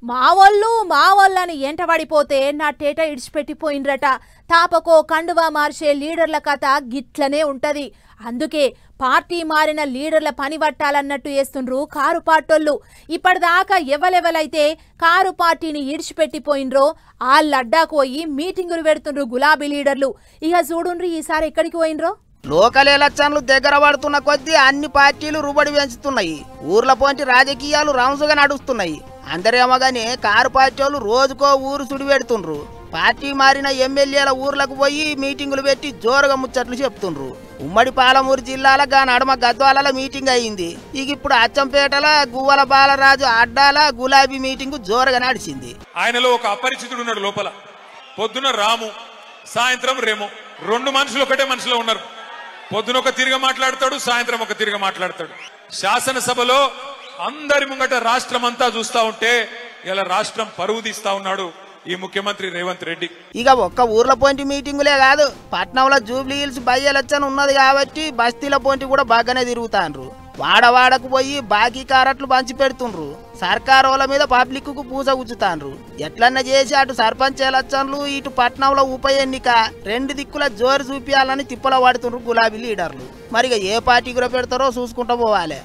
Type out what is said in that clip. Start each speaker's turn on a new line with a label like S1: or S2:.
S1: మా వాళ్ళని ఎంటబడిపోతే నా టేట ఇడిచిపెట్టిపోయిండ్రట. తాపకో కండువా మార్చే లీడర్ల కథ గిట్లనే ఉంటది. అందుకే పార్టీ మారిన లీడర్ల పని పట్టాలన్నట్టు చేస్తుండ్రు కారు పార్టోళ్ళు. ఇప్పటిదాకా ఎవలెవలైతే కారు పార్టీని ఇడిచిపెట్టిపోయిండ్రో ఆళ్ళడ్డాకు పోయి మీటింగులు పెడుతుండ్రు గులాబీ లీడర్లు. ఇక చూడుండ్రి ఈసారి ఎక్కడికి పోయినరో.
S2: లోకల్ ఎలక్షన్లు దగ్గర పడుతున్న కొద్దీ అన్ని పార్టీలు రుబడి పెంచుతున్నాయి. ఊర్ల పోంటి రాజకీయాలు రౌంసుగా నడుస్తున్నాయి. అందరేమో గానీ కారు పార్టీ వాళ్ళు రోజుకో ఊరు సుడి పెడుతుండ్రు. పార్టీ మారిన ఎమ్మెల్యేల ఊర్లకు పోయి మీటింగులు పెట్టి జోరుగా ముచ్చట్లు చెప్తుండ్రు. ఉమ్మడి పాలమూరు జిల్లాల నడమ గద్వాల మీటింగ్ అయింది. ఇక ఇప్పుడు అచ్చంపేటల గువ్వల బాలరాజు అడ్డాల గులాబీ మీటింగ్ జోరుగా నడిచింది.
S3: ఆయనలో ఒక అపరిచితుడు ఉన్నాడు లోపల. పొద్దున రాము, సాయంత్రం రేము, రెండు మనుషులు ఒకటే మనిషిలో ఉన్నారు. పొద్దున ఒక తిరిగి మాట్లాడతాడు, సాయంత్రం ఒక తిరిగి మాట్లాడతాడు. శాసనసభలో అందరి ముంగట రాష్ట్రం అంతా చూస్తా ఉంటే ఇలా రాష్ట్రం పరువు తీస్తా ఉన్నాడు ఈ ముఖ్యమంత్రి రేవంత్ రెడ్డి.
S2: ఇక ఒక్క ఊర్ల పోంటి మీటింగులే కాదు, పట్నంలో జూబ్లీ హిల్స్ బై ఎలక్షన్ ఉన్నది కాబట్టి బస్తీల పోంటి కూడా బాగానే తిరుగుతాండ్రు. వాడవాడకు పోయి బాకీ కారట్లు పంచి పెడుతుండ్రు. సర్కారోల మీద పబ్లిక్ కు పూజ గుచ్చుతాండ్రు. ఎట్లన్నా చేసి అటు సర్పంచ్ ఎలక్షన్లు ఇటు పట్నంలో ఉప ఎన్నిక రెండు దిక్కుల జోరు చూపియాలని తిప్పల పడుతుండ్రు గులాబీ లీడర్లు. మరిగా ఏ పార్టీ కూడా పెడతారో చూసుకుంటూ పోవాలి.